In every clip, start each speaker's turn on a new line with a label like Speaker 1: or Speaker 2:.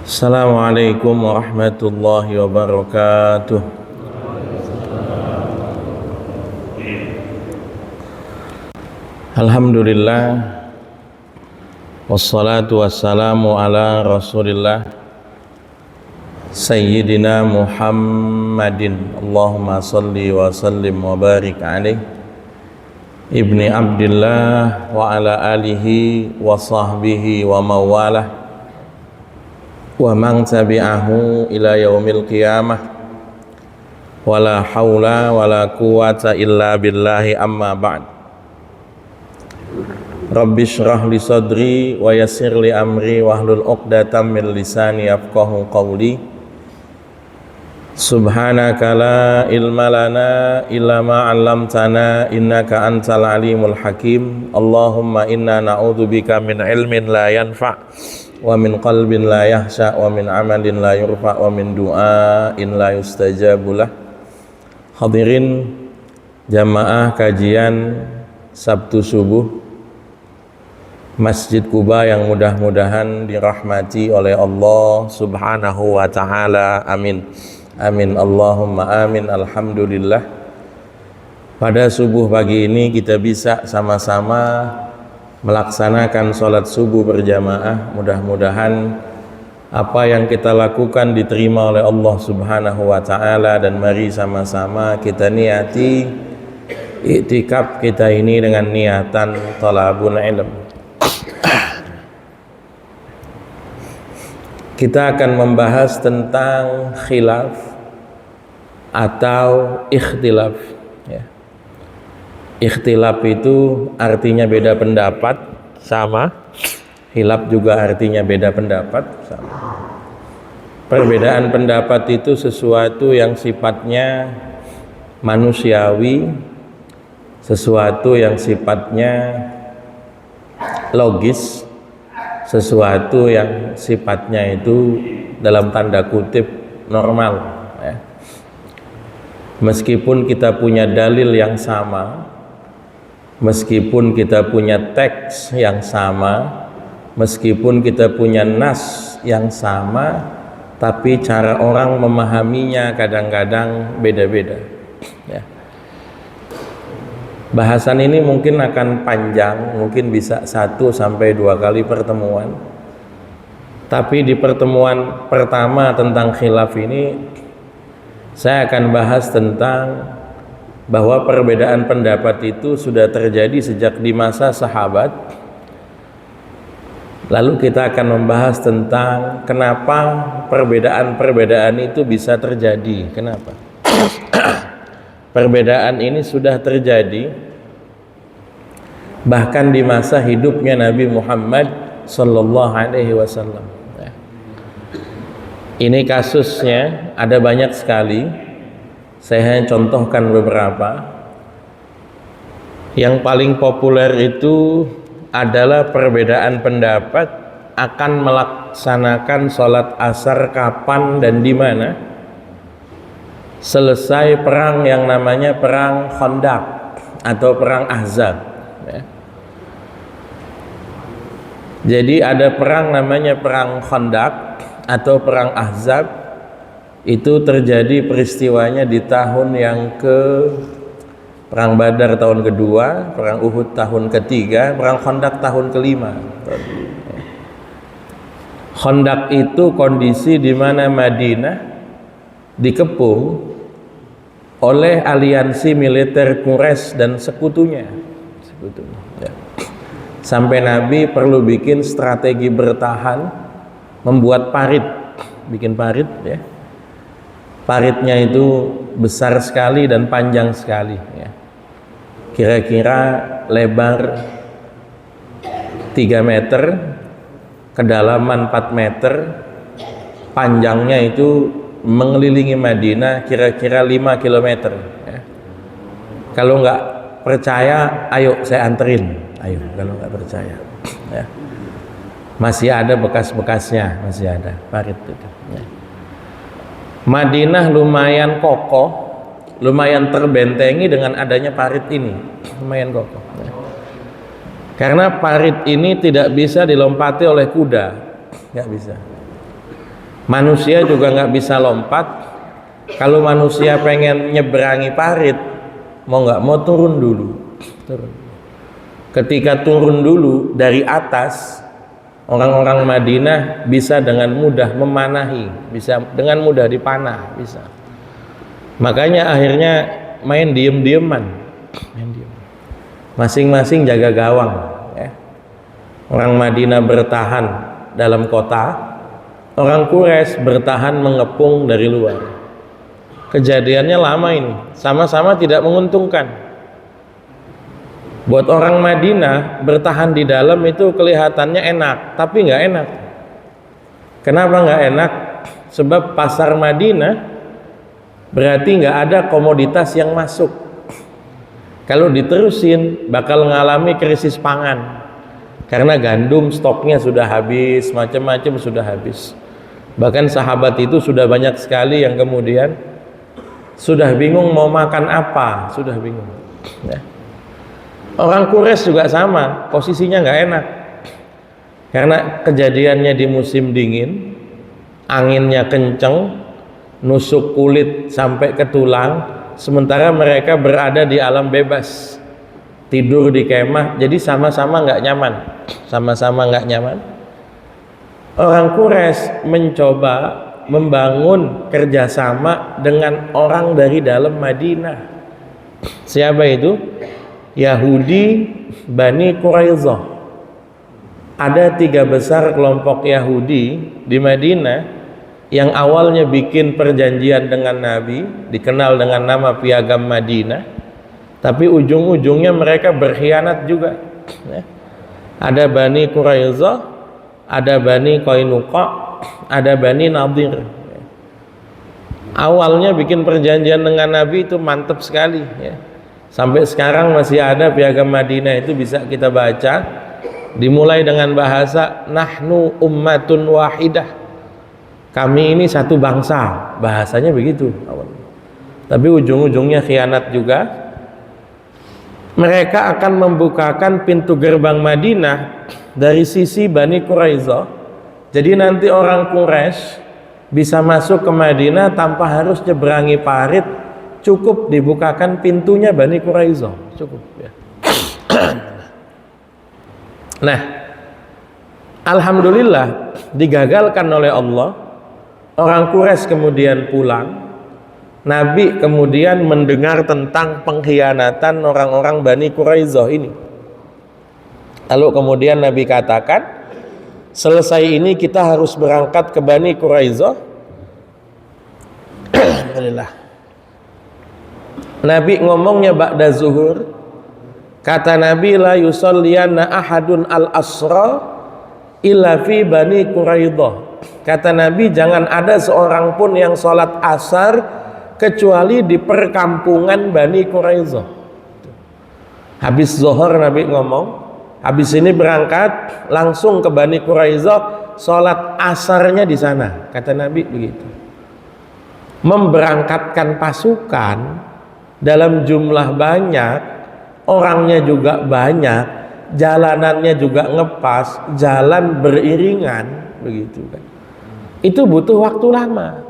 Speaker 1: Assalamualaikum warahmatullahi wabarakatuh. Alhamdulillah, wassalatu wassalamu ala rasulillah Sayyidina Muhammadin. Allahumma salli wa sallim wa barik alaih ibni Abdillah wa ala alihi wa sahbihi wa mawalah wa man tabi'ahu ila yaumil qiyamah. Wala haula wala quwata illa billahi, amma ba'd. Rabbi shrah li sadri wa yassir li amri wahlul 'uqdatam min lisani yafqahu qawli. Subhanaka la ilma lana illa ma 'allamtana innaka antal alimul hakim. Allahumma inna na'udzubika min ilmin la yanfa' wa min qalbin la yahsha wa min amalin la yurfa wa min du'ain la yustajabulah. Hadirin jamaah kajian Sabtu subuh Masjid Quba yang mudah-mudahan dirahmati oleh Allah Subhanahu wa ta'ala. Amin. Amin. Allahumma amin. Alhamdulillah. Pada subuh pagi ini kita bisa sama-sama melaksanakan sholat subuh berjamaah. Mudah-mudahan apa yang kita lakukan diterima oleh Allah Subhanahu wa ta'ala, dan mari sama-sama kita niati iktikaf kita ini dengan niatan talabul ilm. Kita akan membahas tentang khilaf atau ikhtilaf, ya. Ikhtilaf itu artinya beda pendapat, sama. Khilaf juga artinya beda pendapat, sama. Perbedaan pendapat itu sesuatu yang sifatnya manusiawi, sesuatu yang sifatnya logis, sesuatu yang sifatnya itu dalam tanda kutip normal, ya. Meskipun kita punya dalil yang sama, meskipun kita punya teks yang sama, meskipun kita punya nas yang sama, tapi cara orang memahaminya kadang-kadang beda-beda, ya. Bahasan ini mungkin akan panjang, mungkin bisa 1 sampai 2 kali pertemuan. Tapi di pertemuan pertama tentang khilaf ini, saya akan bahas tentang bahwa perbedaan pendapat itu sudah terjadi sejak di masa sahabat. Lalu kita akan membahas tentang kenapa perbedaan-perbedaan itu bisa terjadi. Kenapa? Perbedaan ini sudah terjadi bahkan di masa hidupnya Nabi Muhammad sallallahu alaihi wasallam. Ini kasusnya ada banyak sekali. Saya hanya contohkan beberapa. Yang paling populer itu adalah perbedaan pendapat akan melaksanakan sholat asar kapan dan di mana selesai perang yang namanya perang Khandaq atau perang Ahzab, ya. Jadi ada perang namanya perang Khandaq atau perang Ahzab. Itu terjadi peristiwanya di tahun yang perang Badar tahun kedua, perang Uhud tahun ketiga, perang Khandaq tahun kelima. Khandaq itu kondisi di mana Madinah dikepung oleh aliansi militer Quraisy dan sekutunya, ya. Sampai Nabi perlu bikin strategi bertahan, membuat parit, bikin parit, ya. Paritnya itu besar sekali dan panjang sekali, ya. Kira-kira lebar 3 meter, kedalaman 4 meter, panjangnya itu mengelilingi Madinah kira-kira 5 km, ya. Kalau nggak percaya, ayo saya anterin. Ayo, kalau nggak percaya, ya. Masih ada bekas-bekasnya, masih ada parit itu, ya. Madinah lumayan kokoh, lumayan terbentengi dengan adanya parit ini, lumayan kokoh, ya. Karena parit ini tidak bisa dilompati oleh kuda, nggak bisa. Manusia juga nggak bisa lompat. Kalau manusia pengen nyeberangi parit, mau nggak mau turun dulu. Ketika turun dulu dari atas, orang-orang Madinah bisa dengan mudah memanahi, bisa dengan mudah dipanah, bisa. Makanya akhirnya main diem-dieman, masing-masing jaga gawang. Ya. Orang Madinah bertahan dalam kota, orang Quraisy bertahan mengepung dari luar. Kejadiannya lama ini, sama-sama tidak menguntungkan. Buat orang Madinah bertahan di dalam itu kelihatannya enak, tapi nggak enak. Kenapa nggak enak? Sebab pasar Madinah berarti nggak ada komoditas yang masuk. Kalau diterusin bakal mengalami krisis pangan, karena gandum stoknya sudah habis, macam-macam sudah habis. Bahkan sahabat itu sudah banyak sekali yang kemudian sudah bingung mau makan apa, sudah bingung. Ya. Orang Quraisy juga sama, posisinya nggak enak, karena kejadiannya di musim dingin, anginnya kenceng, nusuk kulit sampai ke tulang, sementara mereka berada di alam bebas, tidur di kemah, jadi sama-sama nggak nyaman, sama-sama nggak nyaman. Orang Quraisy mencoba membangun kerjasama dengan orang dari dalam Madinah. Siapa itu? Yahudi Bani Quraidah. Ada 3 besar kelompok Yahudi di Madinah yang awalnya bikin perjanjian dengan Nabi, dikenal dengan nama Piagam Madinah, tapi ujung-ujungnya mereka berkhianat juga. Ada Bani Quraidah, ada Bani Qainuqa, ada Bani Nadir. Awalnya bikin perjanjian dengan Nabi itu mantap sekali, ya. Sampai sekarang masih ada Piagam Madinah itu bisa kita baca, dimulai dengan bahasa nahnu ummatun wahidah, kami ini satu bangsa, bahasanya begitu. Tapi ujung-ujungnya khianat juga. Mereka akan membukakan pintu gerbang Madinah dari sisi Bani Quraidah, jadi nanti orang Quraisy bisa masuk ke Madinah tanpa harus nyeberangi parit, cukup dibukakan pintunya Bani Quraidah, cukup ya. Nah, alhamdulillah digagalkan oleh Allah. Orang Quraisy kemudian pulang. Nabi kemudian mendengar tentang pengkhianatan orang-orang Bani Quraidah ini. Lalu kemudian Nabi katakan, selesai ini kita harus berangkat ke Bani Quraidah. Alhamdulillah. Nabi ngomongnya ba'da zuhur, kata Nabi, la yusalliyanna ahadun al-asra illa fi Bani Quraidah. Kata Nabi, jangan ada seorang pun yang sholat asar kecuali di perkampungan Bani Quraidah. Habis zuhur Nabi ngomong, habis ini berangkat langsung ke Bani Quraidah, sholat asarnya di sana. Kata Nabi begitu. Memberangkatkan pasukan dalam jumlah banyak, orangnya juga banyak, jalanannya juga ngepas, jalan beriringan, begitu kan. Itu butuh waktu lama.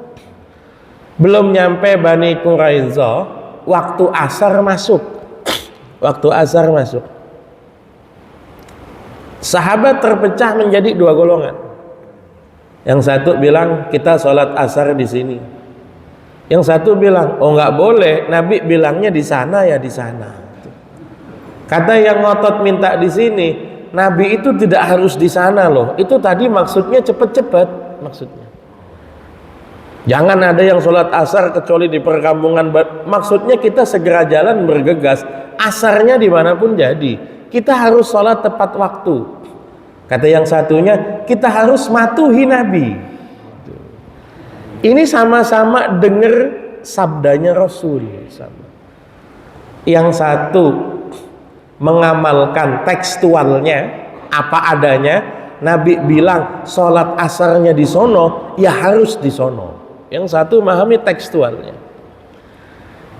Speaker 1: Belum nyampe Bani Quraidah, waktu asar masuk. Waktu asar masuk. Sahabat terpecah menjadi 2 golongan. Yang satu bilang kita sholat asar di sini. Yang satu bilang, oh nggak boleh, Nabi bilangnya di sana ya di sana. Kata yang ngotot minta di sini, Nabi itu tidak harus di sana loh. Itu tadi maksudnya cepet-cepet maksudnya. Jangan ada yang sholat asar kecuali di perkampungan. Maksudnya kita segera jalan bergegas. Asarnya dimanapun jadi. Kita harus sholat tepat waktu. Kata yang satunya, kita harus matuhi Nabi. Ini sama-sama dengar sabdanya Rasul. Yang satu mengamalkan tekstualnya apa adanya. Nabi bilang sholat asarnya di sono, ya harus di sono. Yang satu memahami tekstualnya,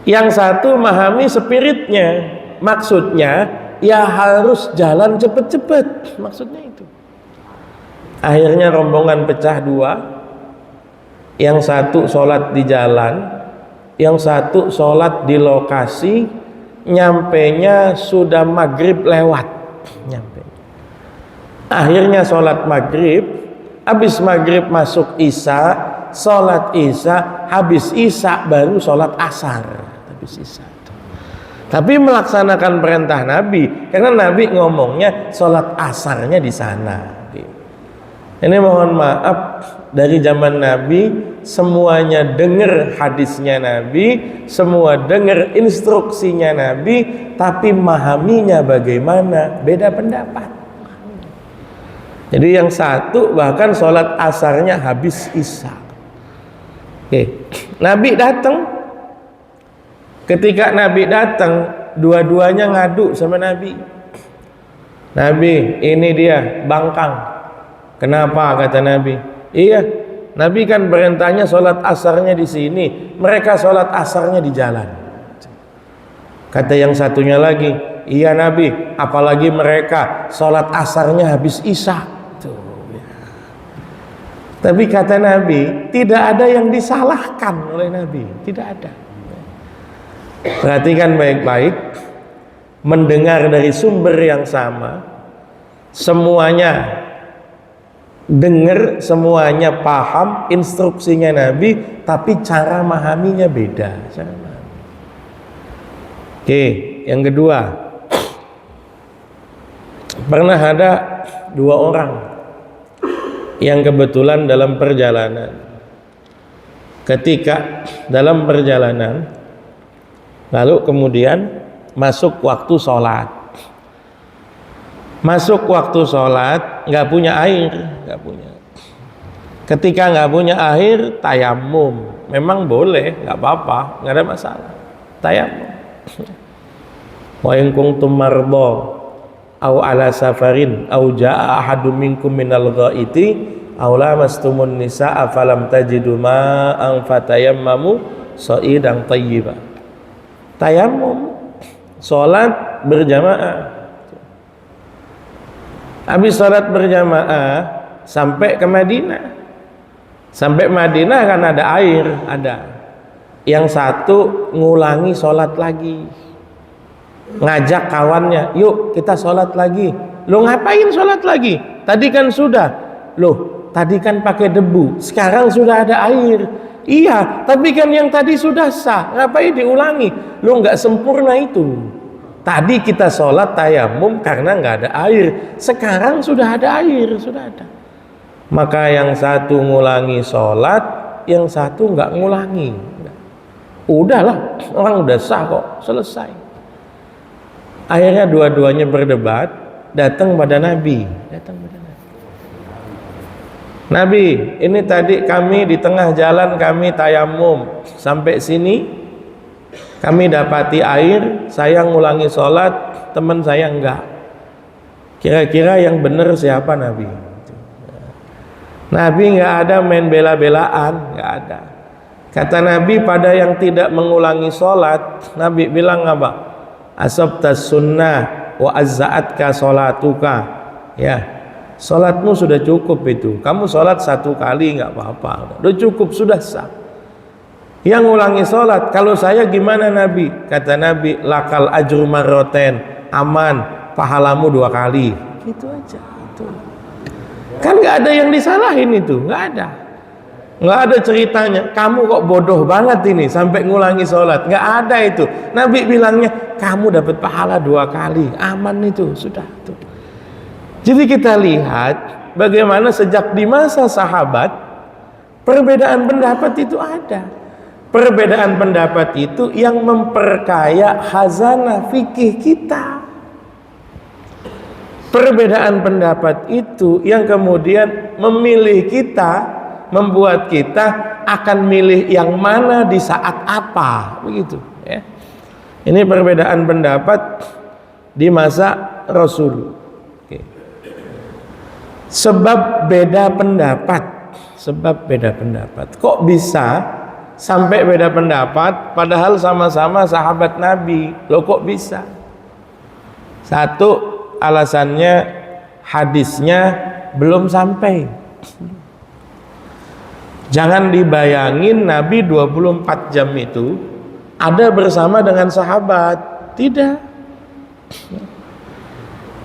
Speaker 1: yang satu memahami spiritnya. Maksudnya ya harus jalan cepet-cepet, maksudnya itu. Akhirnya rombongan pecah 2. yang satu sholat di jalan, yang satu sholat di lokasi, nyampenya sudah maghrib lewat. Akhirnya sholat maghrib, habis maghrib masuk isya, sholat isya, habis isya baru sholat asar. Habis isya. Tapi melaksanakan perintah Nabi, karena Nabi ngomongnya sholat asarnya di sana. Ini mohon maaf, dari zaman Nabi semuanya dengar hadisnya Nabi, semua dengar instruksinya Nabi, tapi memahaminya bagaimana beda pendapat. Jadi yang satu bahkan sholat asarnya habis isya. Nabi datang. Ketika Nabi datang, dua-duanya ngadu sama Nabi. Nabi, ini dia bangkang. Kenapa, kata Nabi? Iya, Nabi kan perintahnya sholat asarnya di sini, mereka sholat asarnya di jalan. Kata yang satunya lagi, iya Nabi, apalagi mereka sholat asarnya habis isya. Tapi kata Nabi, tidak ada yang disalahkan oleh Nabi, tidak ada. Perhatikan baik-baik, mendengar dari sumber yang sama, semuanya dengar, semuanya paham instruksinya Nabi, tapi cara memahaminya beda. Oke, yang kedua, pernah ada dua orang yang kebetulan dalam perjalanan. Ketika dalam perjalanan, lalu kemudian masuk waktu sholat. Masuk waktu sholat, nggak punya air, nggak punya. Ketika nggak punya air, tayamum. Memang boleh, nggak apa-apa, nggak ada masalah. Tayamum. Wa in kuntum marda aw ala safarin aw jaa ahadum minkum minal ghaiti aw lamastumun nisaa falam tajidu ma'an fatayammamu sha'idan thayyiban. Tayamum, sholat berjamaah. Habis sholat berjamaah sampai ke Madinah. Sampai Madinah kan ada air, ada. Yang satu ngulangi sholat lagi, ngajak kawannya, yuk kita sholat lagi. Lo ngapain sholat lagi? Tadi kan sudah. Loh, tadi kan pakai debu, sekarang sudah ada air. Iya, tapi kan yang tadi sudah sah, ngapain diulangi? Lo nggak sempurna itu. Tadi kita sholat tayamum karena nggak ada air, sekarang sudah ada air, sudah ada. Maka yang satu ngulangi sholat, yang satu nggak ngulangi. Udahlah, orang udah sah kok, selesai. Akhirnya dua-duanya berdebat, datang pada Nabi. Nabi, ini tadi kami di tengah jalan kami tayamum, sampai sini kami dapati air, saya ngulangi sholat, teman saya enggak. Kira-kira yang benar siapa Nabi? Nabi enggak ada main bela-belaan, enggak ada. Kata Nabi pada yang tidak mengulangi sholat, Nabi bilang apa? Asabtas sunnah wa azza'atka sholatuka. Ya, sholatmu sudah cukup itu. Kamu sholat satu kali nggak apa-apa, udah cukup, sudah sah. Yang ngulangi sholat, kalau saya gimana Nabi? Kata Nabi, lakal ajru marroten, aman, pahalamu 2 kali. Gitu aja. Itu. Kan nggak ada yang disalahin itu, nggak ada. Nggak ada ceritanya, kamu kok bodoh banget ini sampai ngulangi sholat. Nggak ada itu. Nabi bilangnya, kamu dapat pahala 2 kali, aman itu, sudah tuh. Jadi kita lihat bagaimana sejak di masa sahabat perbedaan pendapat itu ada. Perbedaan pendapat itu yang memperkaya khazanah fikih kita. Perbedaan pendapat itu yang kemudian memilih kita, membuat kita akan milih yang mana di saat apa, begitu ya. Ini perbedaan pendapat di masa Rasul. Sebab beda pendapat, kok bisa sampai beda pendapat padahal sama-sama sahabat Nabi? Loh, kok bisa? Satu, alasannya hadisnya belum sampai. Jangan dibayangin Nabi 24 jam itu ada bersama dengan sahabat. Tidak.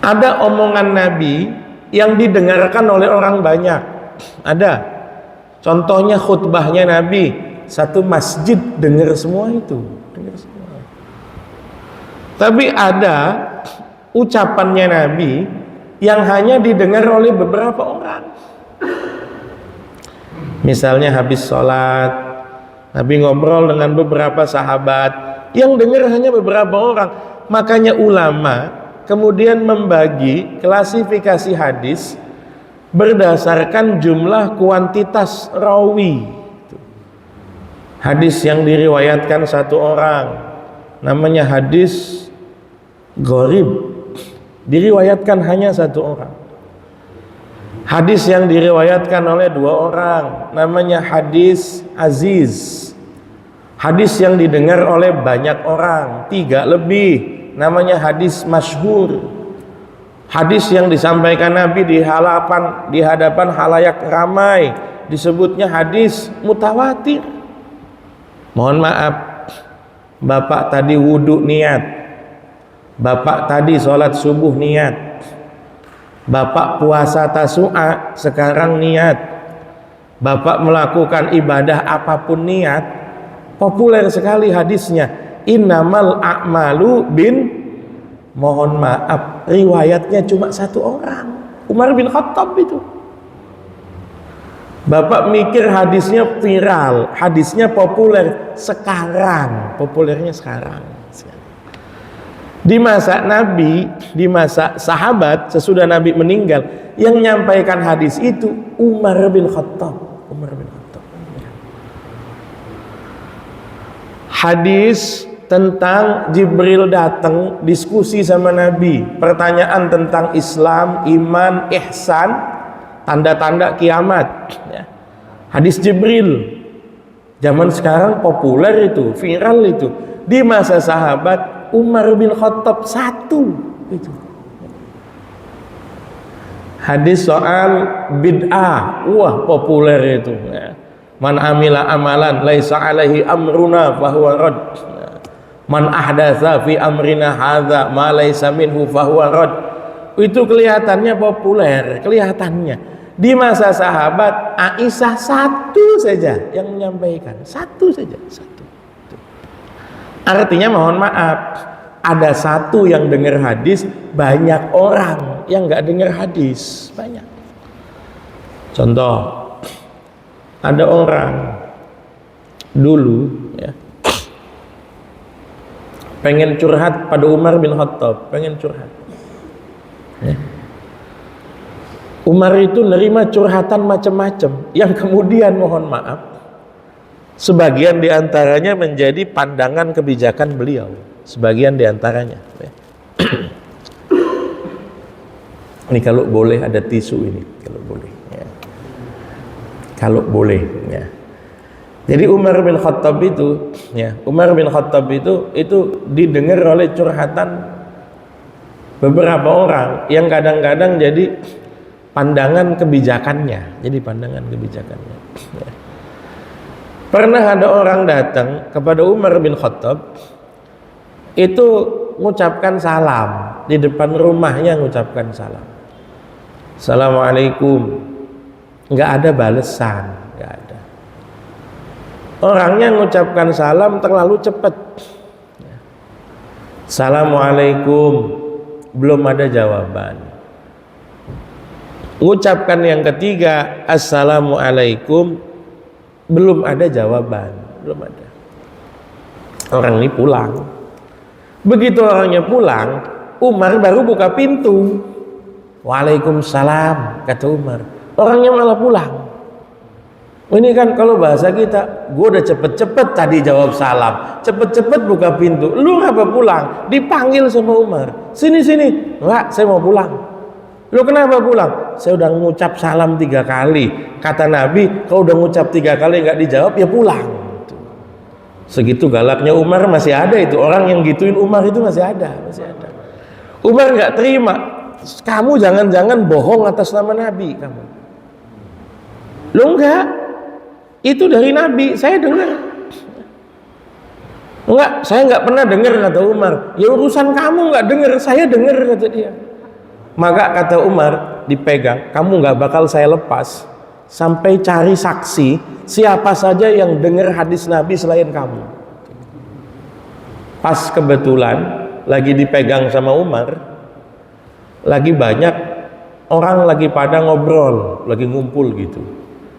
Speaker 1: Ada omongan Nabi yang didengarkan oleh orang banyak. Ada. Contohnya khutbahnya Nabi, satu masjid dengar semua itu. Dengar semua. Tapi ada ucapannya Nabi yang hanya didengar oleh beberapa orang. Misalnya habis sholat, Nabi ngobrol dengan beberapa sahabat, yang dengar hanya beberapa orang. Makanya ulama kemudian membagi klasifikasi hadis berdasarkan jumlah kuantitas rawi. Hadis yang diriwayatkan satu orang namanya hadis gharib, diriwayatkan hanya satu orang. Hadis yang diriwayatkan oleh dua orang namanya hadis aziz. Hadis yang didengar oleh banyak orang, 3 lebih, namanya hadis masyhur. Hadis yang disampaikan Nabi di hadapan halayak ramai disebutnya hadis mutawatir. Mohon maaf, Bapak tadi wudhu niat, Bapak tadi sholat subuh niat, Bapak puasa tasu'a sekarang niat, Bapak melakukan ibadah apapun niat, populer sekali hadisnya, innamal a'malu bin, mohon maaf, riwayatnya cuma satu orang, Umar bin Khattab itu. Bapak mikir hadisnya viral, hadisnya populer sekarang, populernya sekarang. Di masa Nabi, di masa sahabat, sesudah Nabi meninggal, yang menyampaikan hadis itu Umar bin Khattab. Umar bin Khattab. Hadis tentang Jibril datang diskusi sama Nabi, pertanyaan tentang Islam, iman, ihsan, tanda-tanda kiamat. Hadis Jibril, zaman sekarang populer itu, viral itu. Di masa sahabat Umar bin Khattab satu itu. Hadis soal bid'ah, wah populer itu. Man amila amalan laisa alaihi amruna fahuwa rad. Man ahdatsa fi amrina hadza ma laisa minhu fahuwa rad. Itu kelihatannya populer, kelihatannya. Di masa sahabat Aisyah satu saja yang menyampaikan, satu saja, satu. Artinya mohon maaf, ada satu yang dengar hadis, banyak orang yang nggak dengar hadis, banyak. Contoh, ada orang dulu ya, pengen curhat pada Umar bin Khattab, pengen curhat. Ya. Umar itu nerima curhatan macam-macam, yang kemudian mohon maaf, sebagian diantaranya menjadi pandangan kebijakan beliau, sebagian diantaranya. Ini kalau boleh ada tisu ini, kalau boleh. Ya. Kalau boleh. Ya. Jadi Umar bin Khattab itu, ya, Umar bin Khattab itu didengar oleh curhatan beberapa orang yang kadang-kadang jadi pandangan kebijakannya, jadi pandangan kebijakannya. Ya. Pernah ada orang datang kepada Umar bin Khattab, itu mengucapkan salam di depan rumahnya, mengucapkan salam, Assalamualaikum, nggak ada balesan, nggak ada. Orangnya mengucapkan salam terlalu cepat, Assalamualaikum, belum ada jawaban. Mengucapkan yang ketiga, Assalamualaikum, belum ada jawaban, belum ada. Orang ini pulang. Begitu orangnya pulang, Umar baru buka pintu. Waalaikumsalam, kata Umar. Orangnya malah pulang. Ini kan kalau bahasa kita, gue udah cepet-cepet tadi jawab salam, cepet-cepet buka pintu, lu ngapa pulang? Dipanggil sama Umar, sini, enggak, saya mau pulang. Lu kenapa pulang? Saya udah ngucap salam 3 kali. Kata Nabi, kalau udah ngucap 3 kali nggak dijawab, ya pulang. Segitu galaknya Umar, masih ada itu. Orang yang gituin Umar itu masih ada. Umar nggak terima. Kamu jangan-jangan bohong atas nama Nabi kamu. Lu enggak. Itu dari Nabi, saya dengar. Enggak, saya nggak pernah dengar, kata Umar. Ya urusan kamu nggak dengar, saya dengar, kata dia. Maka kata Umar, dipegang, kamu nggak bakal saya lepas sampai cari saksi siapa saja yang dengar hadis Nabi selain kamu. Pas kebetulan lagi dipegang sama Umar, lagi banyak orang lagi pada ngobrol, lagi ngumpul gitu.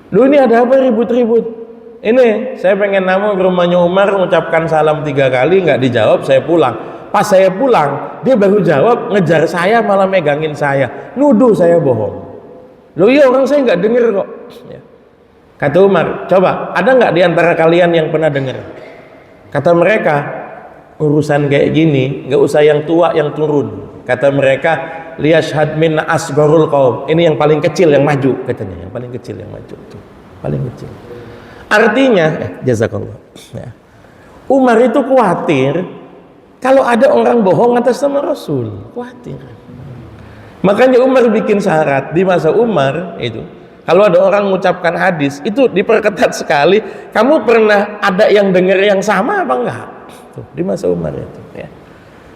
Speaker 1: Lu ini ada apa ribut-ribut? Ini saya pengen namu ke rumahnya Umar, mengucapkan salam 3 kali, nggak dijawab, saya pulang. Pas saya pulang, dia baru jawab, ngejar saya, malah megangin saya, nuduh saya bohong. Loh iya, orang saya nggak denger kok. Ya. Kata Umar, coba ada nggak di antara kalian yang pernah dengar? Kata mereka, urusan kayak gini nggak usah yang tua yang turun. Kata mereka, liyashhad minna asgharul qaum. Ini yang paling kecil yang maju, katanya, yang paling kecil yang maju tuh. Paling kecil. Artinya, jazakallah. Ya. Umar itu khawatir kalau ada orang bohong atas nama Rasul, khawatir. Makanya Umar bikin syarat di masa Umar itu, kalau ada orang mengucapkan hadis itu diperketat sekali. Kamu pernah ada yang dengar yang sama apa enggak? Tuh, di masa Umar itu. Ya.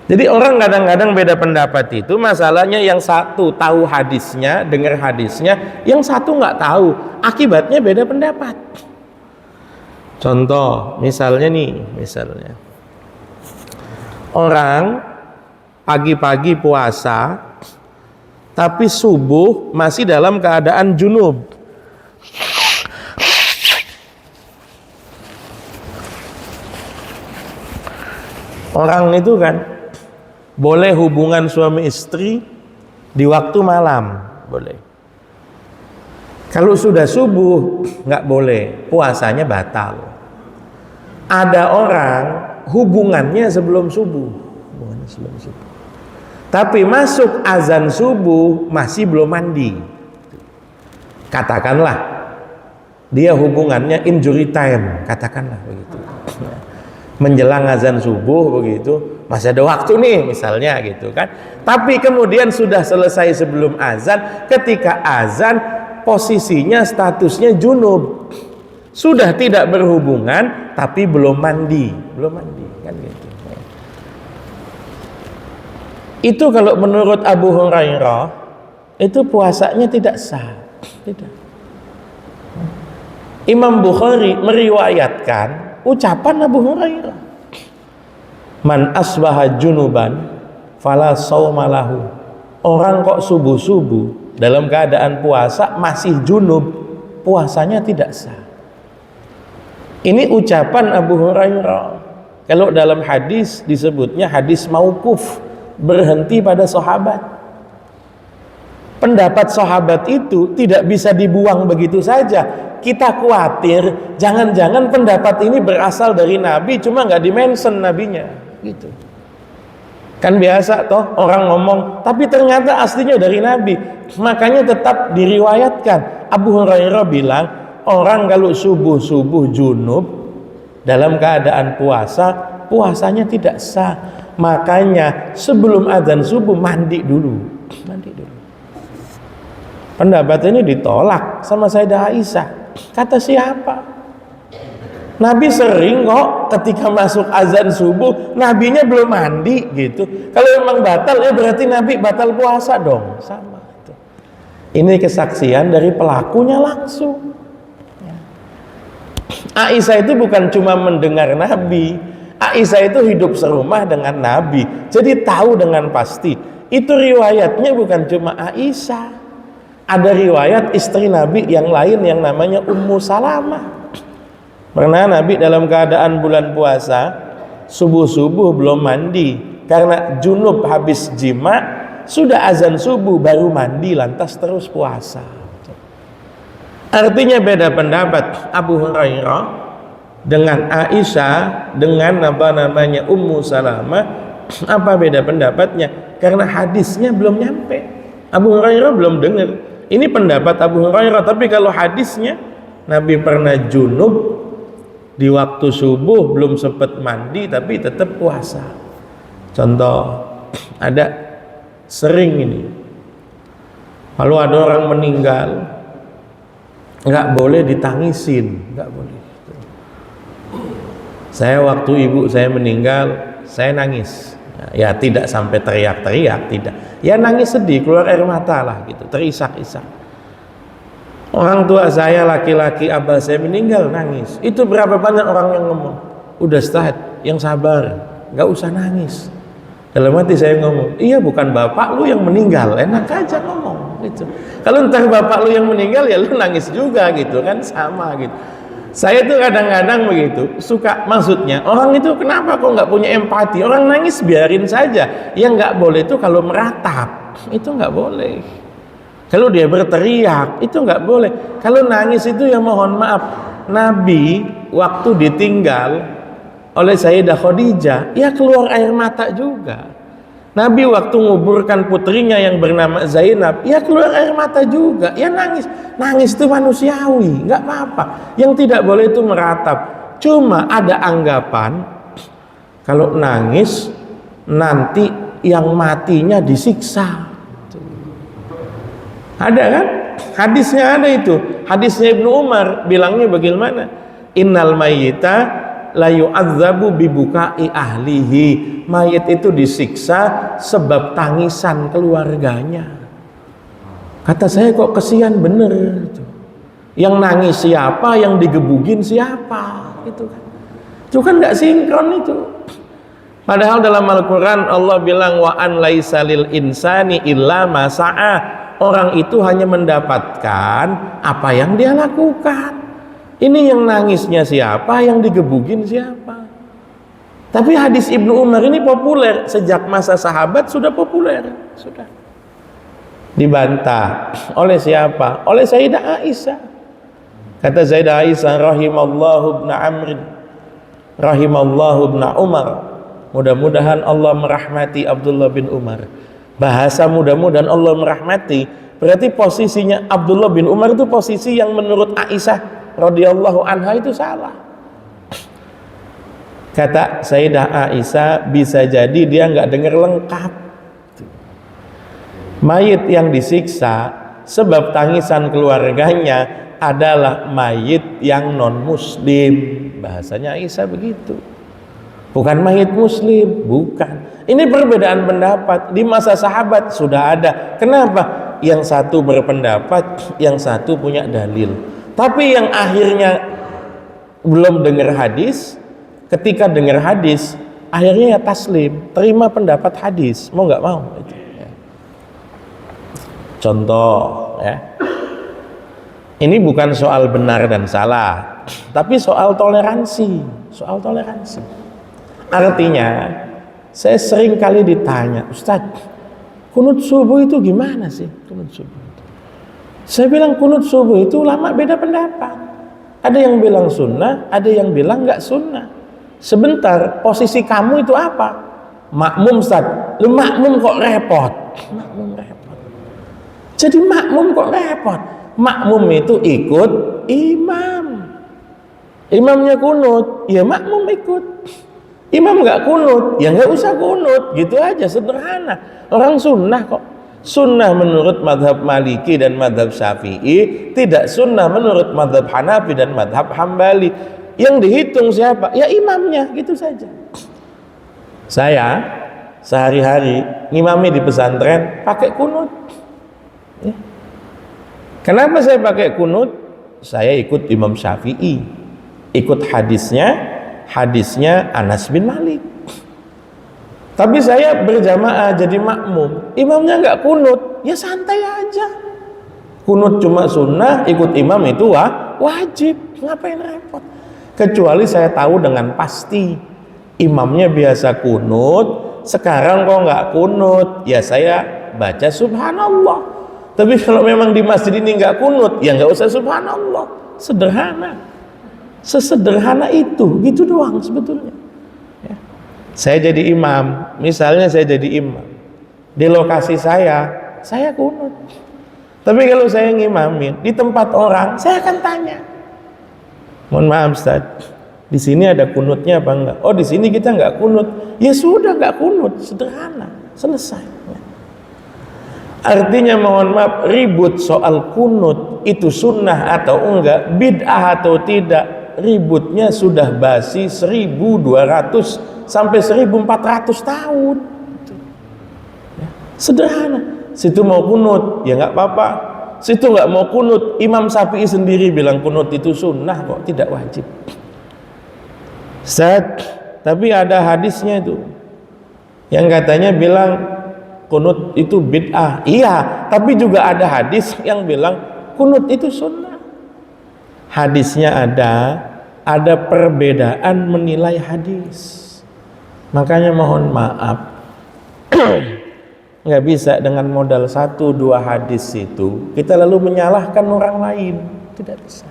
Speaker 1: Jadi orang kadang-kadang beda pendapat itu, masalahnya yang satu tahu hadisnya, dengar hadisnya, yang satu nggak tahu. Akibatnya beda pendapat. Contoh, misalnya orang pagi-pagi puasa, tapi subuh masih dalam keadaan junub. Orang itu kan boleh hubungan suami istri di waktu malam, boleh. Kalau sudah subuh nggak boleh, puasanya batal. Ada orang hubungannya sebelum subuh, tapi masuk azan subuh masih belum mandi. Katakanlah dia hubungannya injury time, katakanlah begitu. Menjelang azan subuh begitu, masih ada waktu nih misalnya gitu kan. Tapi kemudian sudah selesai sebelum azan, ketika azan posisinya statusnya junub. Sudah tidak berhubungan tapi belum mandi kan gitu. Itu kalau menurut Abu Hurairah itu puasanya tidak sah. Tidak. Imam Bukhari meriwayatkan ucapan Abu Hurairah, man asbaha junuban fala saumalahu. Orang kok subuh-subuh dalam keadaan puasa masih junub, puasanya tidak sah. Ini ucapan Abu Hurairah. Kalau dalam hadis disebutnya hadis mauquf, berhenti pada sahabat. Pendapat sahabat itu tidak bisa dibuang begitu saja. Kita khawatir jangan-jangan pendapat ini berasal dari Nabi, cuma nggak dimention nabinya gitu. Kan biasa toh orang ngomong tapi ternyata aslinya dari Nabi, makanya tetap diriwayatkan. Abu Hurairah bilang, orang kalau subuh-subuh junub dalam keadaan puasa, puasanya tidak sah. Makanya sebelum azan subuh mandi dulu. Pendapat ini ditolak sama Sayyidah Aisyah. Kata siapa? Nabi sering kok ketika masuk azan subuh, nabinya belum mandi gitu. Kalau memang batal, berarti Nabi batal puasa dong. Sama itu. Ini kesaksian dari pelakunya langsung. Aisyah itu bukan cuma mendengar Nabi, Aisyah itu hidup serumah dengan Nabi, jadi tahu dengan pasti. Itu riwayatnya bukan cuma Aisyah, ada riwayat istri Nabi yang lain yang namanya Ummu Salamah. Pernah Nabi dalam keadaan bulan puasa, subuh-subuh belum mandi karena junub habis jima, sudah azan subuh baru mandi lantas terus puasa. Artinya beda pendapat Abu Hurairah dengan Aisyah dengan Ummu Salamah. Apa beda pendapatnya? Karena hadisnya belum nyampe, Abu Hurairah belum dengar. Ini pendapat Abu Hurairah, tapi kalau hadisnya Nabi pernah junub di waktu subuh belum sempat mandi tapi tetap puasa. Contoh, ada sering ini kalau ada orang meninggal nggak boleh ditangisin, nggak boleh. Saya waktu ibu saya meninggal, saya nangis. Ya tidak sampai teriak-teriak, tidak. Ya nangis sedih, keluar air mata lah gitu, terisak-isak. Orang tua saya laki-laki abah saya meninggal, nangis. Itu berapa banyak orang yang ngomong, udah Ustaz, yang sabar, nggak usah nangis. Dalam hati saya ngomong, iya bukan bapak lu yang meninggal, enak aja ngomong gitu. Kalau entar bapak lu yang meninggal ya lu nangis juga gitu kan, sama gitu. Saya tuh kadang-kadang begitu suka, maksudnya orang itu kenapa kok nggak punya empati, orang nangis biarin saja. Yang nggak boleh itu kalau meratap, itu nggak boleh. Kalau dia berteriak itu nggak boleh. Kalau nangis itu ya mohon maaf, Nabi waktu ditinggal oleh Sayyidah Khadijah ya keluar air mata juga. Nabi waktu nguburkan putrinya yang bernama Zainab ya keluar air mata juga, ya nangis. Nangis itu manusiawi, nggak apa-apa. Yang tidak boleh itu meratap. Cuma ada anggapan kalau nangis nanti yang matinya disiksa. Ada kan? Hadisnya ada itu. Hadisnya Ibnu Umar bilangnya bagaimana? Innal mayyita la yu'adzabu bibukai ahlihi. Mayit itu disiksa sebab tangisan keluarganya. Kata saya kok kesian bener itu. Yang nangis siapa, yang digebugin siapa, gitu kan. Itu kan nggak sinkron itu. Padahal dalam Al-Qur'an Allah bilang wa an laisa lil insani illa ma sa'a. Orang itu hanya mendapatkan apa yang dia lakukan. Ini yang nangisnya siapa, yang digebugin siapa. Tapi hadis Ibnu Umar ini populer sejak masa sahabat, sudah populer, sudah dibantah oleh siapa? Oleh Sayyidah Aisyah. Kata Sayyidah Aisyah, rahimallahu ibn Amr, rahimallahu ibn Umar. Mudah-mudahan Allah merahmati Abdullah bin Umar. Bahasa mudah-mudahan Allah merahmati, berarti posisinya Abdullah bin Umar itu posisi yang menurut Aisyah radhiyallahu anha itu salah. Kata Sayyidah Aisyah, bisa jadi dia nggak dengar lengkap. Mayit yang disiksa sebab tangisan keluarganya adalah mayit yang non muslim. Bahasanya Aisyah begitu. Bukan mayit muslim, bukan. Ini perbedaan pendapat. Di masa sahabat sudah ada. Kenapa? Yang satu berpendapat, yang satu punya dalil. Tapi yang akhirnya belum dengar hadis, ketika dengar hadis akhirnya ya taslim, terima pendapat hadis, mau nggak mau itu. Contoh ya, ini bukan soal benar dan salah, tapi soal toleransi, soal toleransi. Artinya saya sering kali ditanya, Ustadz, kunut subuh itu gimana sih? Kunut subuh. Saya bilang kunut subuh itu ulama beda pendapat. Ada yang bilang sunnah, ada yang bilang nggak sunnah. Sebentar, posisi kamu itu apa? Makmum, Ustaz. Lu makmum kok repot? Makmum repot. Jadi makmum kok repot? Makmum itu ikut imam. Imamnya kunut, ya makmum ikut. Imam nggak kunut, ya nggak usah kunut. Gitu aja, sederhana. Orang sunnah kok. Sunnah menurut madhab Maliki dan madhab Syafi'i, tidak sunnah menurut madhab Hanafi dan madhab Hambali. Yang dihitung siapa? Ya imamnya, gitu saja. Saya sehari-hari ngimami di pesantren pakai kunut. Ya. Kenapa saya pakai kunut? Saya ikut Imam Syafi'i, ikut hadisnya Anas bin Malik. Tapi saya berjamaah jadi makmum, imamnya nggak kunut, ya santai aja. Kunut cuma sunnah, ikut imam itu wajib, ngapain repot? Kecuali saya tahu dengan pasti imamnya biasa kunut, sekarang kok nggak kunut, ya saya baca subhanallah. Tapi kalau memang di masjid ini nggak kunut, ya nggak usah subhanallah. Sederhana, sesederhana itu, gitu doang sebetulnya. Ya. Saya jadi imam, misalnya saya jadi imam di lokasi saya kunut. Tapi kalau saya ngimamin di tempat orang, saya akan tanya, mohon maaf Ustaz, di sini ada kunutnya apa enggak? Oh di sini kita enggak kunut. Ya sudah, enggak kunut, sederhana, selesai. Artinya mohon maaf, ribut soal kunut itu sunnah atau enggak, bid'ah atau tidak, ributnya sudah basi 1200 sampai 1400 tahun. Sederhana. Situ mau kunut ya nggak apa-apa, situ nggak mau kunut, Imam Syafi'i sendiri bilang kunut itu sunnah kok, tidak wajib. Tapi ada hadisnya itu yang katanya bilang kunut itu bid'ah. Iya, tapi juga ada hadis yang bilang kunut itu sunnah. Hadisnya ada perbedaan menilai hadis. Makanya mohon maaf, nggak bisa dengan modal 1-2 hadis itu kita lalu menyalahkan orang lain, tidak bisa.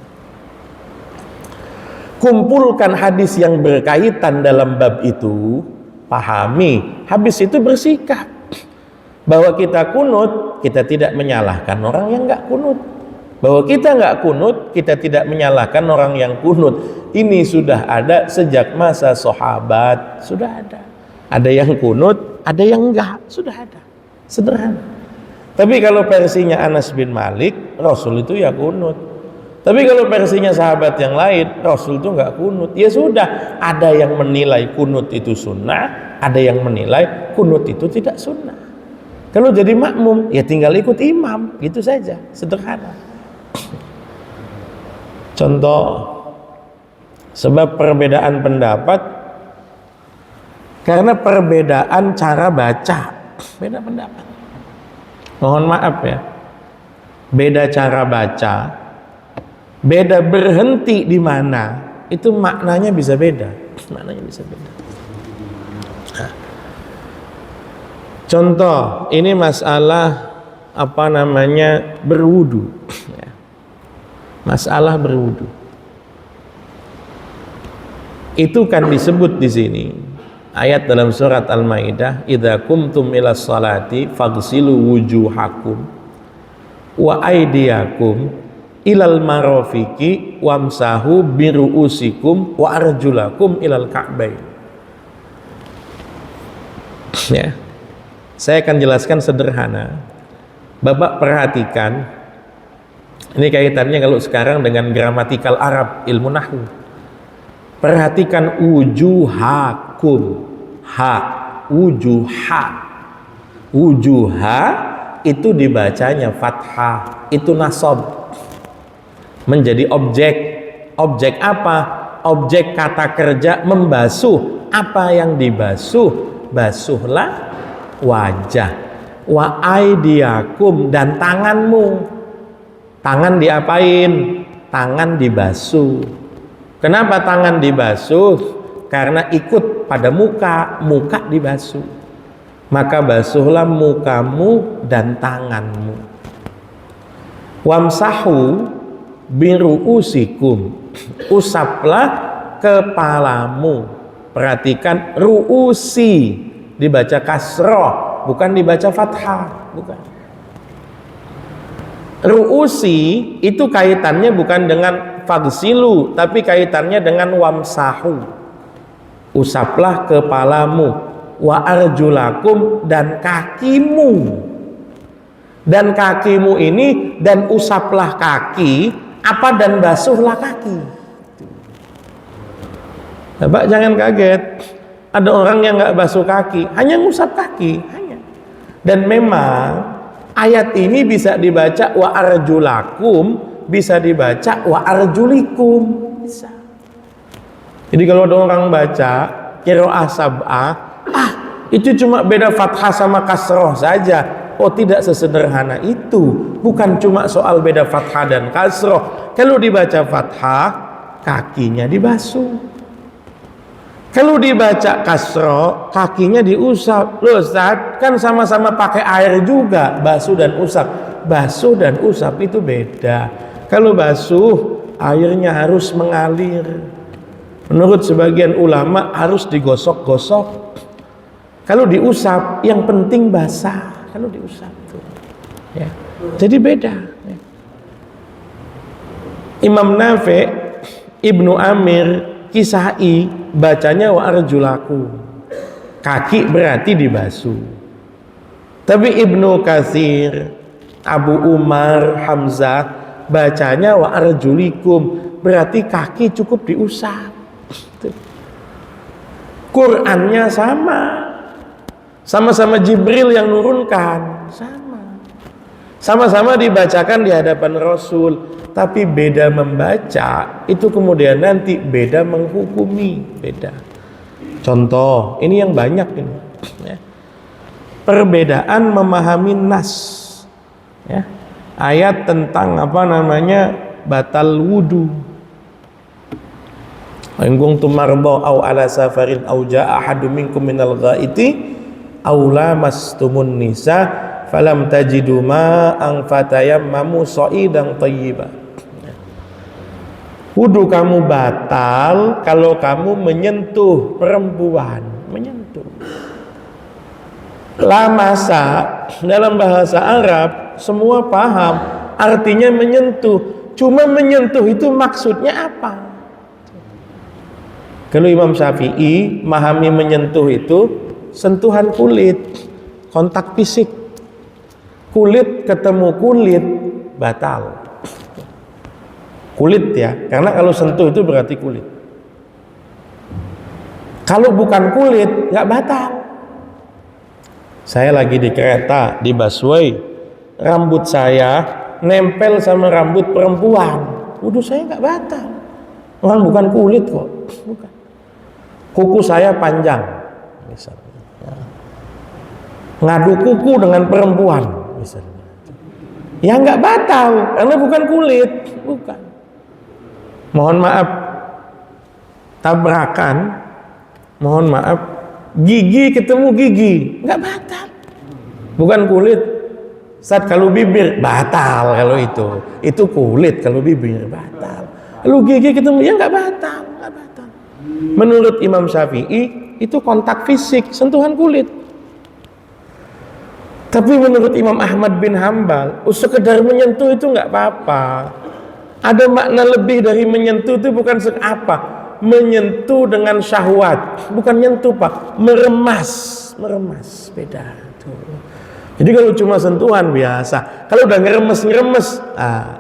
Speaker 1: Kumpulkan hadis yang berkaitan dalam bab itu, pahami, habis itu bersikap bahwa kita kunut, kita tidak menyalahkan orang yang nggak kunut. Bahwa kita nggak kunut, kita tidak menyalahkan orang yang kunut. Ini sudah ada sejak masa sahabat, sudah ada. Ada yang kunut, ada yang enggak, sudah ada. Sederhana. Tapi kalau versinya Anas bin Malik, Rasul itu ya kunut. Tapi kalau versinya sahabat yang lain, Rasul itu nggak kunut. Ya sudah, ada yang menilai kunut itu sunnah, ada yang menilai kunut itu tidak sunnah. Kalau jadi makmum, ya tinggal ikut imam, gitu saja, sederhana. Contoh, sebab perbedaan pendapat karena perbedaan cara baca, beda pendapat. Mohon maaf ya, beda cara baca, beda berhenti di mana, itu maknanya bisa beda. Maknanya bisa beda. Contoh, ini masalah berwudu. Masalah berwudu. Itu kan disebut di sini ayat dalam surat Al-Maidah, idza qumtum ilas salati faghsilu wujuhakum wa aydiyakum ilal marafiqi wamsahu biruusikum wa arjulakum ilal ka'bain. Ya. Saya akan jelaskan sederhana. Bapak perhatikan, ini kaitannya kalau sekarang dengan gramatikal Arab, ilmu nahwu. Perhatikan wujuhakum, ha, wujuha. Wujuha itu dibacanya fathah, itu nasab. Menjadi objek. Objek apa? Objek kata kerja membasuh. Apa yang dibasuh? Basuhlah wajah. Wa aidiakum, dan tanganmu. Tangan diapain? Tangan dibasuh. Kenapa tangan dibasuh? Karena ikut pada muka, muka dibasuh. Maka basuhlah mukamu dan tanganmu. Wamsahu biruusikum, usaplah kepalamu. Perhatikan, ruusi dibaca kasroh, bukan dibaca fathah, bukan. Ruusi itu kaitannya bukan dengan faghsilu, tapi kaitannya dengan wamsahu. Usaplah kepalamu, wa arjulakum, dan kakimu. Dan kakimu ini, dan usaplah kaki, apa, dan basuhlah kaki. Bapak jangan kaget. Ada orang yang nggak basuh kaki, hanya ngusap kaki, hanya. Dan memang ayat ini bisa dibaca wa arjulakum, bisa dibaca wa arjulikum, bisa. Jadi kalau ada orang baca qiraah sab'ah, itu cuma beda fathah sama kasroh saja. Oh, tidak sesederhana itu. Bukan cuma soal beda fathah dan kasroh. Kalau dibaca fathah, kakinya dibasuh. Kalau dibaca kasro, kakinya diusap. Loh Ustaz, kan sama-sama pakai air juga, basuh dan usap. Basuh dan usap itu beda. Kalau basuh, airnya harus mengalir. Menurut sebagian ulama harus digosok-gosok. Kalau diusap, yang penting basah. Kalau diusap tuh, ya. Jadi beda. Ya. Imam Nafi', Ibnu Amir, Kisai bacanya wa arjulaku. Kaki berarti dibasuh. Tapi Ibnu Katsir, Abu Umar, Hamzah bacanya wa arjulikum, berarti kaki cukup diusap. Qurannya sama-sama Jibril yang nurunkan, sama-sama dibacakan di hadapan Rasul, tapi beda membaca itu kemudian nanti beda menghukumi, beda. Contoh, ini yang banyak ini, ya. Perbedaan memahami nas, ya. Ayat tentang batal wudu. In kuntum marda aw ala safarin aw jaa ahadum minkum minal ghaiti aw lamastumun nisa falam tajidu ma'an fatayammamu sha'idan thayyiba. Wudu kamu batal kalau kamu menyentuh perempuan, menyentuh. Lamasa dalam bahasa Arab semua paham artinya menyentuh. Cuma menyentuh itu maksudnya apa? Kalau Imam Syafi'i memahami menyentuh itu sentuhan kulit, kontak fisik. Kulit ketemu kulit batal. Kulit ya, karena kalau sentuh itu berarti kulit. Kalau bukan kulit nggak batal. Saya lagi di kereta di busway, rambut saya nempel sama rambut perempuan, wudu saya nggak batal. Orang bukan kulit kok, bukan. Kuku saya panjang, misalnya. Ngadu kuku dengan perempuan, misalnya. Ya nggak batal, karena bukan kulit, bukan. Mohon maaf, tabrakan, mohon maaf, gigi ketemu gigi, nggak batal. Bukan kulit. Saat kalau bibir batal, kalau itu kulit, kalau bibir batal. Lalu gigi ketemu, ya nggak batal, nggak batal. Menurut Imam Syafi'i itu kontak fisik, sentuhan kulit. Tapi menurut Imam Ahmad bin Hambal, sekedar menyentuh itu nggak apa-apa. Ada makna lebih dari menyentuh itu, bukan apa? Menyentuh dengan syahwat, bukan nyentuh Pak, meremas, beda tuh. Jadi kalau cuma sentuhan biasa, kalau udah ngeremes,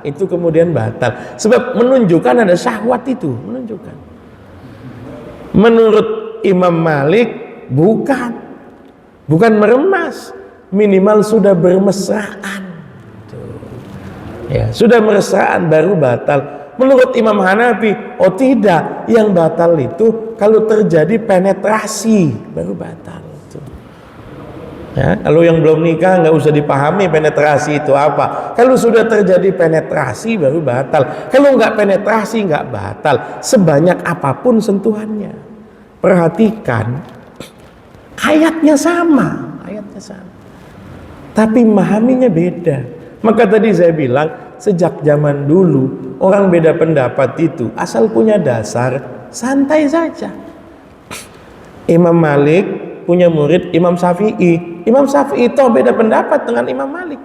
Speaker 1: itu kemudian batal. Sebab menunjukkan ada syahwat itu, menunjukkan. Menurut Imam Malik bukan meremas, minimal sudah bermesraan. Ya, sudah mesraan baru batal. Menurut Imam Hanafi, oh tidak, yang batal itu kalau terjadi penetrasi baru batal. Ya, kalau yang belum nikah nggak usah dipahami penetrasi itu apa. Kalau sudah terjadi penetrasi baru batal. Kalau nggak penetrasi nggak batal. Sebanyak apapun sentuhannya. Perhatikan, ayatnya sama, tapi memahaminya beda. Maka tadi saya bilang sejak zaman dulu orang beda pendapat itu asal punya dasar santai saja. Imam Malik punya murid Imam Syafi'i. Imam Syafi'i toh beda pendapat dengan Imam Malik.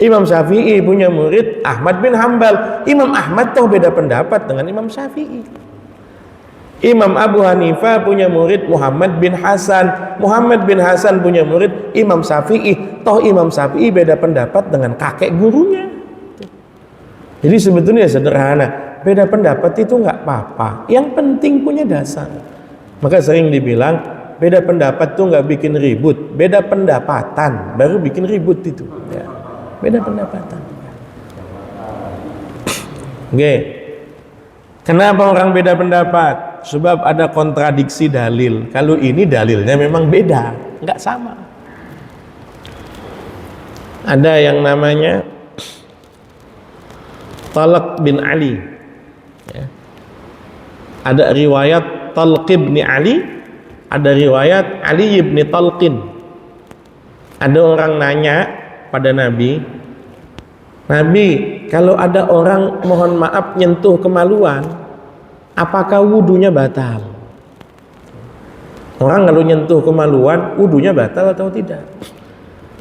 Speaker 1: Imam Syafi'i punya murid Ahmad bin Hambal. Imam Ahmad toh beda pendapat dengan Imam Syafi'i. Imam Abu Hanifah punya murid Muhammad bin Hasan. Muhammad bin Hasan punya murid Imam Syafi'i. Toh Imam Syafi'i beda pendapat dengan kakek gurunya. Jadi sebetulnya sederhana. Beda pendapat itu nggak apa-apa. Yang penting punya dasar. Maka sering dibilang beda pendapat tuh nggak bikin ribut, beda pendapatan baru bikin ribut itu. Ya. Beda pendapatan. Oke. Kenapa orang beda pendapat? Sebab ada kontradiksi dalil. Kalau ini dalilnya memang beda, nggak sama. Ada yang namanya Talq bin Ali. Ya. Ada riwayat Talq bin Ali, ada riwayat Ali bin Talqin. Ada orang nanya pada Nabi, kalau ada orang mohon maaf nyentuh kemaluan, apakah wudunya batal? Orang kalau nyentuh kemaluan, wudunya batal atau tidak?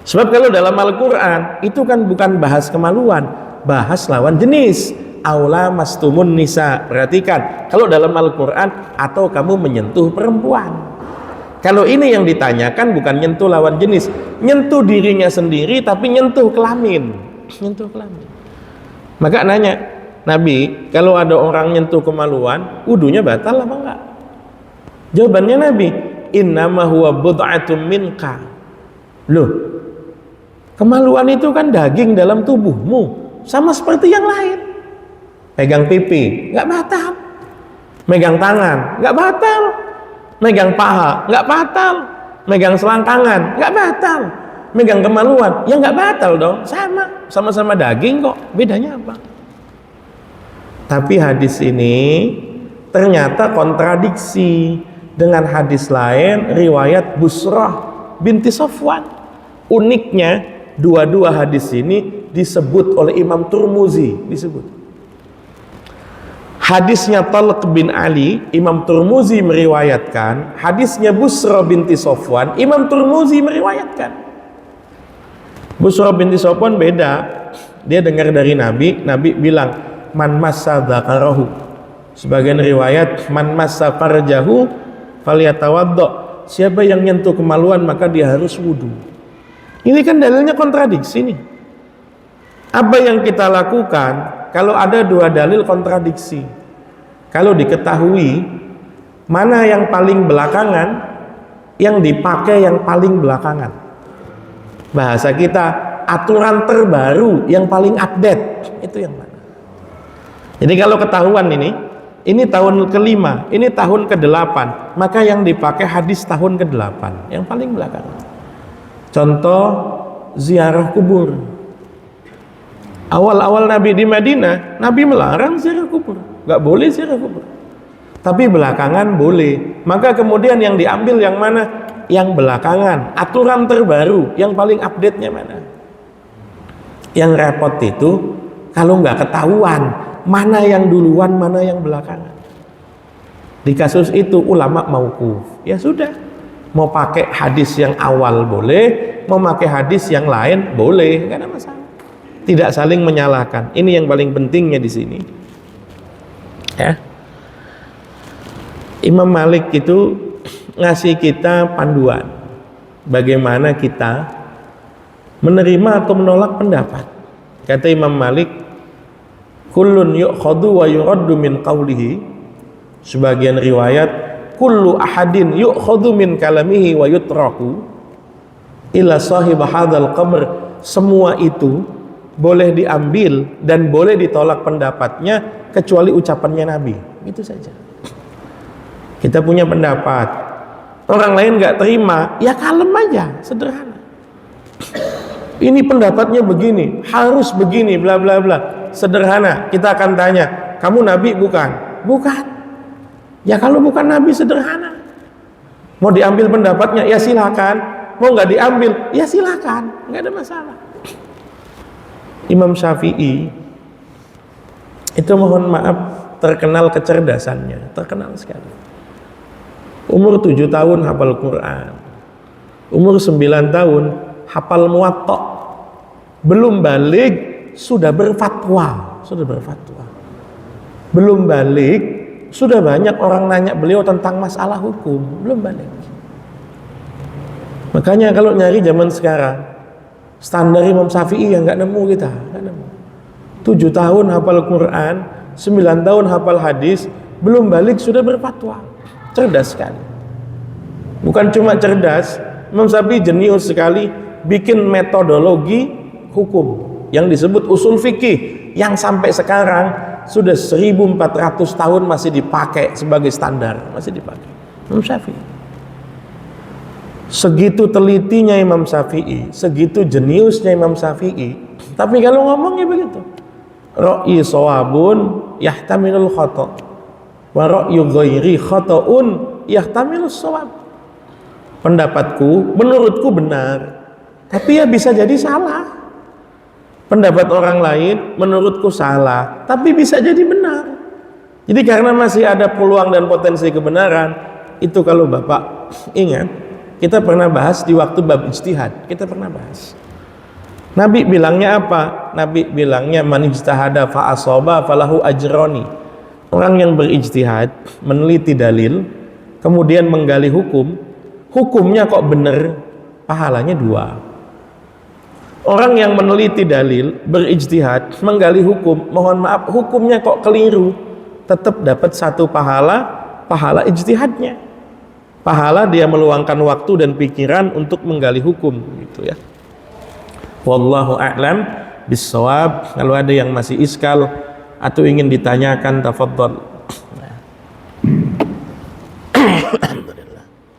Speaker 1: Sebab kalau dalam Al-Quran itu kan bukan bahas kemaluan, bahas lawan jenis. Aula mastumun nisa. Perhatikan, kalau dalam Al-Quran atau kamu menyentuh perempuan. Kalau ini yang ditanyakan bukan nyentuh lawan jenis, nyentuh dirinya sendiri tapi nyentuh kelamin. Nyentuh kelamin. Maka nanya, Nabi, kalau ada orang nyentuh kemaluan, wudunya batal apa enggak? Jawabannya Nabi, innama huwa bud'atum minka. Loh, kemaluan itu kan daging dalam tubuhmu, sama seperti yang lain. Pegang pipi, enggak batal. Megang tangan, enggak batal. Megang paha, nggak batal. Megang selangkangan, nggak batal. Megang kemaluan, ya nggak batal dong. Sama-sama daging kok. Bedanya apa? Tapi hadis ini ternyata kontradiksi dengan hadis lain riwayat Busrah binti Safwan. Uniknya dua-dua hadis ini disebut oleh Imam Turmuzi, disebut. Hadisnya Talq bin Ali, Imam Turmuzi meriwayatkan. Hadisnya Busra binti Safwan, Imam Turmuzi meriwayatkan. Busra binti Safwan beda. Dia dengar dari Nabi, Nabi bilang, man massa dzakarahu. Sebagian riwayat, man massa farjahu falyatawaddo. Siapa yang nyentuh kemaluan maka dia harus wudu. Ini kan dalilnya kontradiksi nih. Apa yang kita lakukan kalau ada dua dalil kontradiksi? Kalau diketahui mana yang paling belakangan, yang dipakai yang paling belakangan. Bahasa kita, aturan terbaru yang paling update, itu yang mana? Jadi kalau ketahuan ini tahun ke-5, ini tahun ke-8, maka yang dipakai hadis tahun ke-8, yang paling belakangan. Contoh ziarah kubur. Awal-awal Nabi di Madinah, Nabi melarang ziarah kubur, nggak boleh ziarah kubur. Tapi belakangan boleh. Maka kemudian yang diambil yang mana? Yang belakangan. Aturan terbaru, yang paling update-nya mana? Yang repot itu kalau nggak ketahuan mana yang duluan, mana yang belakangan. Di kasus itu ulama mauquf. Ya sudah, mau pakai hadis yang awal boleh, mau pakai hadis yang lain boleh, nggak ada masalah. Tidak saling menyalahkan. Ini yang paling pentingnya di sini. Ya. Imam Malik itu ngasih kita panduan bagaimana kita menerima atau menolak pendapat. Kata Imam Malik, kullun yu'khadhu wa yuraddu min qawlihi. Sebagian riwayat, kullu ahadin yu'khadhu min kalamihi wa yutraku ila sahib hadzal qabr. Semua itu boleh diambil dan boleh ditolak pendapatnya kecuali ucapannya Nabi. Itu saja. Kita punya pendapat, orang lain nggak terima, ya kalem aja, sederhana. Ini pendapatnya begini, harus begini, bla bla bla. Sederhana. Kita akan tanya, kamu Nabi bukan? Bukan. Ya kalau bukan Nabi, sederhana. Mau diambil pendapatnya, ya silakan. Mau nggak diambil, ya silakan, nggak ada masalah. Imam Syafi'i itu mohon maaf terkenal kecerdasannya, terkenal sekali. Umur 7 tahun hafal Quran, umur 9 tahun hafal Muwatta, belum balik sudah berfatwa, belum balik sudah banyak orang nanya beliau tentang masalah hukum, belum balik. Makanya kalau nyari zaman sekarang standar Imam Syafi'i yang nggak nemu kita, nggak nemu. 7 tahun hafal Quran, 9 tahun hafal hadis, belum balik sudah berfatwa. Cerdas sekali. Bukan cuma cerdas, Imam Syafi'i jenius sekali bikin metodologi hukum yang disebut usul fikih yang sampai sekarang sudah 1400 tahun masih dipakai sebagai standar, masih dipakai. Imam Syafi'i. Segitu telitinya Imam Syafi'i, segitu jeniusnya Imam Syafi'i. Tapi kalau ngomongnya begitu, ra'yi shawabun yahtamilul khata' wa ra'yu ghairi khata'un yahtamilus shawab. Pendapatku, menurutku benar, tapi ya bisa jadi salah. Pendapat orang lain menurutku salah, tapi bisa jadi benar. Jadi karena masih ada peluang dan potensi kebenaran, itu kalau Bapak ingat, kita pernah bahas di waktu bab ijtihad, kita pernah bahas. Nabi bilangnya apa? Nabi bilangnya man ijtahada fa asaba falahu ajroni. Orang yang berijtihad, meneliti dalil, kemudian menggali hukum, hukumnya kok bener, pahalanya 2. Orang yang meneliti dalil, berijtihad, menggali hukum, mohon maaf, hukumnya kok keliru, tetap dapat 1 pahala ijtihadnya, pahala dia meluangkan waktu dan pikiran untuk menggali hukum, gitu ya. Wallahu a'lam bissawab. Kalau ada yang masih iskal atau ingin ditanyakan, tafadhol.